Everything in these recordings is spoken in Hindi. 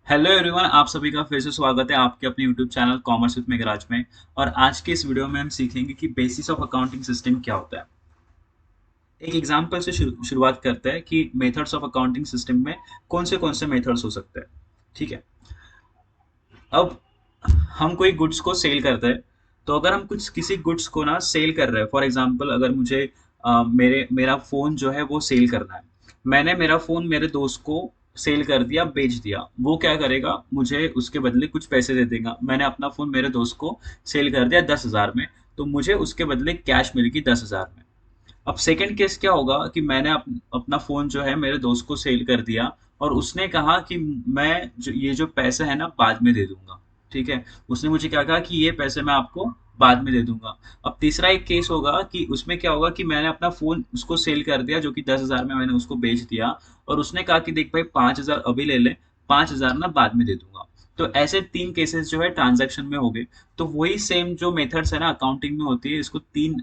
हेलो एवरीवन, आप सभी का फिर से स्वागत है आपके अपने YouTube channel commerce with Meghraj में। और आज के इस वीडियो में हम सीखेंगे कि बेसिस ऑफ अकाउंटिंग सिस्टम क्या होता है। एक एग्जांपल से शुरुआत करते हैं कि मेथड्स ऑफ अकाउंटिंग सिस्टम में कौन से मेथड्स हो सकते हैं। ठीक है। अब हम कोई गुड्स को सेल करते हैं। तो अगर हम कुछ किसी गुड्स को ना सेल कर रहे हैं, फॉर एग्जांपल अगर मुझे मेरा फ़ोन जो है वो सेल करना है। मैंने मेरा फ़ोन मेरे दोस्त को सेल कर दिया, बेच दिया। वो क्या करेगा, मुझे उसके बदले कुछ पैसे दे देगा। मैंने अपना फ़ोन मेरे दोस्त को सेल कर दिया 10,000 में, तो मुझे उसके बदले कैश मिलेगी 10,000 में। अब सेकंड केस क्या होगा कि मैंने अपना फ़ोन जो है मेरे दोस्त को सेल कर दिया और उसने कहा कि मैं जो ये जो पैसे है ना बाद में दे दूंगा। ठीक है। उसने मुझे क्या कहा कि ये पैसे मैं आपको बाद में दे दूंगा। अब तीसरा एक केस होगा कि उसमें क्या होगा कि मैंने अपना फ़ोन उसको सेल कर दिया जो कि 10,000 में मैंने उसको बेच दिया। और उसने कहा कि देख भाई 5,000 अभी ले ले, 5,000 ना बाद में दे दूंगा। तो ऐसे तीन केसेस जो है ट्रांजैक्शन में हो गए। तो वही सेम जो मेथड्स है ना अकाउंटिंग में होती है, इसको तीन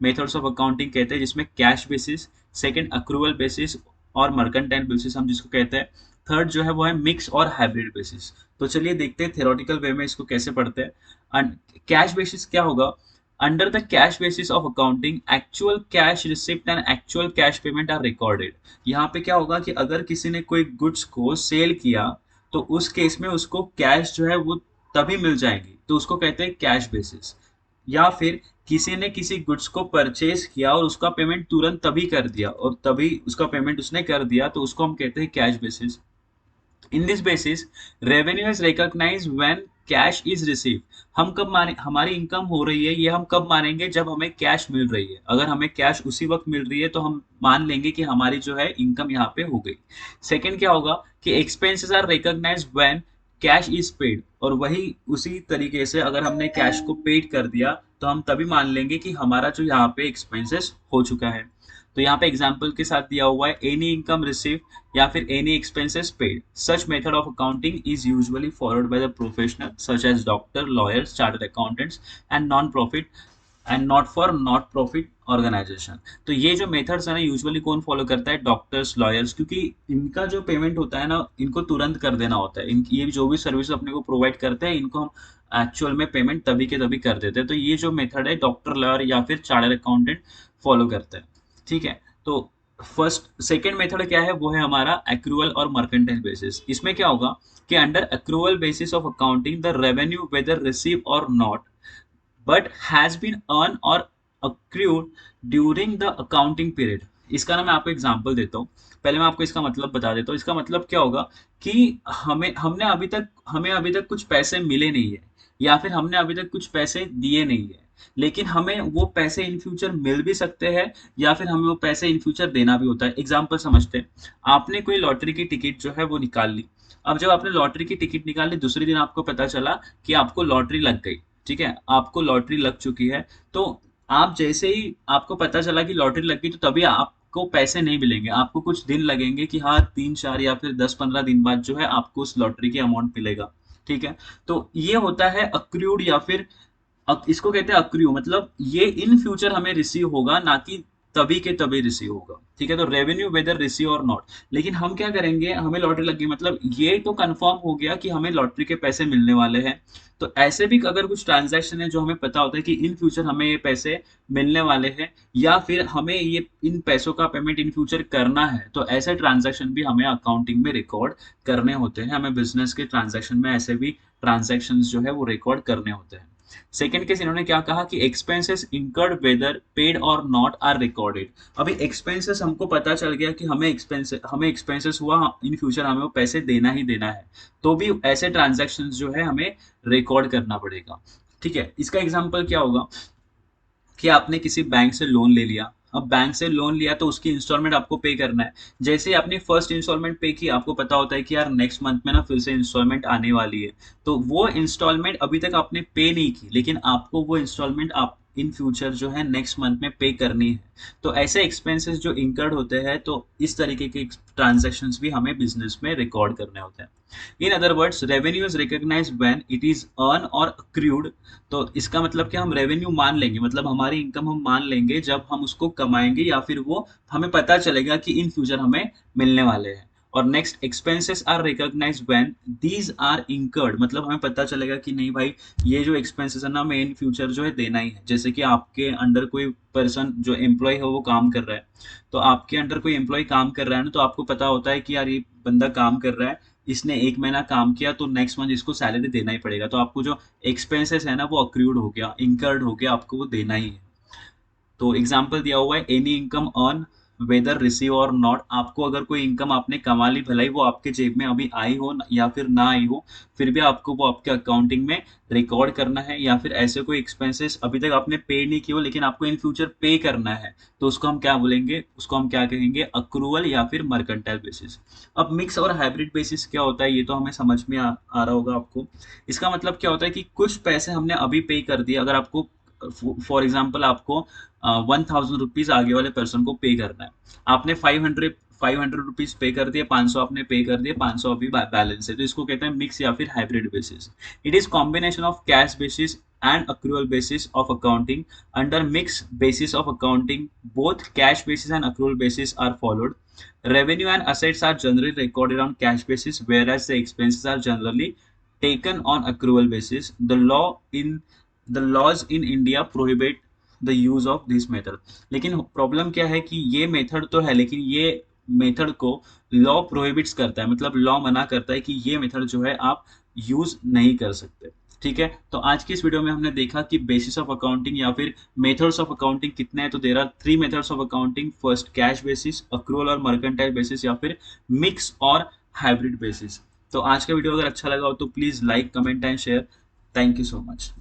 मेथड्स ऑफ अकाउंटिंग कहते हैं, जिसमें cash basis, second accrual basis और मर्केंटाइल बेसिस हम जिसको कहते हैं। थर्ड जो है वो है मिक्स और हाइब्रिड बेसिस। तो चलिए देखते हैं थ्योरेटिकल वे में इसको कैसे पढ़ते हैं। कैश बेसिस क्या होगा? Under the cash basis of accounting actual cash receipt and actual cash payment are recorded. यहाँ पे क्या होगा कि अगर किसी ने कोई गुड्स को सेल किया तो उस केस में उसको कैश जो है वो तभी मिल जाएंगी, तो उसको कहते हैं कैश बेसिस। या फिर किसी ने किसी गुड्स को परचेज किया और उसका पेमेंट तुरंत तभी कर दिया और तभी उसका पेमेंट उसने कर दिया, तो उसको हम कहते हैं cash basis. In this basis revenue is recognise when cash is receive. हम कब माने हमारी इनकम हो रही है, ये हम कब मानेंगे जब हमें कैश मिल रही है। अगर हमें कैश उसी वक्त मिल रही है तो हम मान लेंगे कि हमारी जो है इनकम यहाँ पे हो गई। सेकंड क्या होगा कि expenses are recognised when cash is paid. और वही उसी तरीके से अगर हमने कैश को पेड कर दिया तो हम तभी मान लेंगे कि हमारा जो यहाँ पे एक्सपेंसेस हो चुका है। तो यहाँ पे एग्जाम्पल के साथ दिया हुआ है एनी इनकम रिसीव या फिर any expenses paid. Such method of accounting is usually followed by the professional such as doctor, lawyers, chartered accountants and non profit and not for not profit organisation. तो ये जो मेथड्स है ना यूजुअली कौन फॉलो करता है? डॉक्टर्स, लॉयर्स, क्योंकि इनका जो पेमेंट होता है ना इनको तुरंत कर देना होता है। इनकी ये जो भी सर्विस अपने को प्रोवाइड करते हैं इनको हम एक्चुअल में पेमेंट तभी के तभी कर देते हैं। तो ये जो मेथड है डॉक्टर, लॉयर या फिर चार्टर्ड अकाउंटेंट फॉलो करते हैं। ठीक है। तो फर्स्ट सेकेंड मेथड क्या है, वो है हमारा एक्रूअल और मर्केंटाइल बेसिस। इसमें क्या होगा कि under accrual basis of accounting the revenue whether receive or not but has been earn or accrued during the accounting period. इसका ना मैं आपको एग्जांपल देता हूँ। पहले मैं आपको इसका मतलब बता देता हूँ। इसका मतलब क्या होगा कि हमें अभी तक कुछ पैसे मिले नहीं है, या फिर हमने अभी तक कुछ पैसे दिए नहीं है, लेकिन हमें वो पैसे इन फ्यूचर मिल भी सकते हैं या फिर हमें वो पैसे इन फ्यूचर देना भी होता है। एग्जाम्पल समझते हैं। आपने कोई लॉटरी की टिकट जो है वो निकाल ली। अब जब आपने लॉटरी की टिकट निकाली, दूसरे दिन आपको पता चला कि आपको लॉटरी लग गई। ठीक है, आपको लॉटरी लग चुकी है। तो आप जैसे ही आपको पता चला कि लॉटरी लग गई तो तभी आपको पैसे नहीं मिलेंगे, आपको कुछ दिन लगेंगे कि हाँ 3-4 या फिर 10-15 दिन बाद जो है आपको उस लॉटरी की अमाउंट मिलेगा। ठीक है। तो ये होता है अक्रूड या फिर इसको कहते हैं अक्रियू, मतलब ये इन फ्यूचर हमें रिसीव होगा, ना कि तभी के तभी रिसीव होगा। ठीक है। तो revenue whether receive or not. लेकिन हम क्या करेंगे, हमें लॉटरी लग गई मतलब ये तो कंफर्म हो गया कि हमें लॉटरी के पैसे मिलने वाले हैं। तो ऐसे भी अगर कुछ ट्रांजैक्शन है जो हमें पता होता है कि इन फ्यूचर हमें ये पैसे मिलने वाले हैं या फिर हमें ये इन पैसों का पेमेंट इन फ्यूचर करना है, तो ऐसे ट्रांजैक्शन भी हमें अकाउंटिंग में रिकॉर्ड करने होते हैं। हमें बिजनेस के ट्रांजैक्शन में ऐसे भी ट्रांजैक्शन जो है वो रिकॉर्ड करने होते हैं। सेकंड केस इन्होंने क्या कहा कि एक्सपेंसेस इनकर्ड वेदर पेड और नॉट आर रिकॉर्डेड। अभी एक्सपेंसेस हमको पता चल गया कि हमें एक्सपेंसेस हुआ, इन फ्यूचर हमें वो पैसे देना ही देना है, तो भी ऐसे ट्रांजैक्शन जो है हमें रिकॉर्ड करना पड़ेगा। ठीक है। इसका एग्जाम्पल क्या होगा कि आपने किसी बैंक से लोन ले लिया। अब बैंक से लोन लिया तो उसकी इंस्टॉलमेंट आपको पे करना है। जैसे ही आपने फर्स्ट इंस्टॉलमेंट पे की, आपको पता होता है कि यार नेक्स्ट मंथ में ना फिर से इंस्टॉलमेंट आने वाली है। तो वो इंस्टॉलमेंट अभी तक आपने पे नहीं की, लेकिन आपको वो इंस्टॉलमेंट आप इन फ्यूचर जो है नेक्स्ट मंथ में पे करनी है। तो ऐसे एक्सपेंसेस जो इंकर्ड होते हैं, तो इस तरीके के ट्रांजेक्शन्स भी हमें बिजनेस में रिकॉर्ड करने होते हैं। In other words revenue is recognise when it is earn or accrued. तो इसका मतलब कि हम रेवेन्यू मान लेंगे, मतलब हमारी इनकम हम मान लेंगे जब हम उसको कमाएंगे या फिर वो हमें पता चलेगा कि इन फ्यूचर हमें मिलने वाले हैं। और next expenses are recognised when these are incurred, मतलब हमें पता चलेगा कि नहीं भाई ये जो एक्सपेंसेस है ना हमें इन फ्यूचर जो है देना ही है। जैसे कि आपके अंडर कोई पर्सन जो एम्प्लॉय है वो काम कर रहा है, तो आपके अंडर कोई एम्प्लॉय काम कर रहा है ना, तो आपको पता होता है कि यार ये बंदा काम कर रहा है, इसने 1 महीना काम किया तो नेक्स्ट मंथ इसको सैलरी देना ही पड़ेगा। तो आपको जो एक्सपेंसेस है ना वो अक्रूड हो गया, इनकर्ड हो गया, आपको वो देना ही है। तो एग्जाम्पल दिया हुआ है any income earn whether receive or not, आपको अगर कोई इनकम आपने कमा ली, भलाई वो आपके जेब में अभी आई हो या फिर ना आई हो, फिर भी आपको वो आपके अकाउंटिंग में रिकॉर्ड करना है। या फिर ऐसे कोई एक्सपेंसेस अभी तक आपने पे नहीं किए हो लेकिन आपको इन फ्यूचर पे करना है, तो उसको हम क्या बोलेंगे, उसको हम क्या कहेंगे, अक्रूवल या फिर मर्केंटाइल बेसिस। अब मिक्स और हाइब्रिड बेसिस क्या होता है ये तो हमें समझ में आ रहा होगा आपको। इसका मतलब क्या होता है कि कुछ पैसे हमने अभी पे कर दिए, अगर आपको फॉर एग्जाम्पल आपको 1,000 रुपीज आगे वाले पर्सन को पे करना है, आपने 500 रुपीज पे कर दिए, 500 आपने पे कर दिए, 500 अभी बैलेंस है, तो इसको कहते हैं मिक्स या फिर hybrid basis. It is combination of cash basis and accrual basis of accounting. Under mixed basis of accounting, both cash basis and accrual basis are followed. Revenue and assets are generally recorded on cash basis, whereas the expenses are generally taken on accrual basis. The laws in India prohibit the use of this method. लेकिन प्रॉब्लम क्या है कि ये मेथड तो है लेकिन ये मेथड को लॉ प्रोहिबिट्स करता है, मतलब लॉ मना करता है कि ये मेथड जो है आप यूज नहीं कर सकते। ठीक है, तो आज की इस वीडियो में हमने देखा कि बेसिस ऑफ अकाउंटिंग या फिर मेथड्स ऑफ अकाउंटिंग कितने हैं। तो there are 3 methods of accounting, first cash basis, accrual और मर्केंटाइल बेसिस, या फिर मिक्स और हाइब्रिड बेसिस। तो आज का वीडियो अगर अच्छा लगा हो तो please like, comment and share. Thank you so much.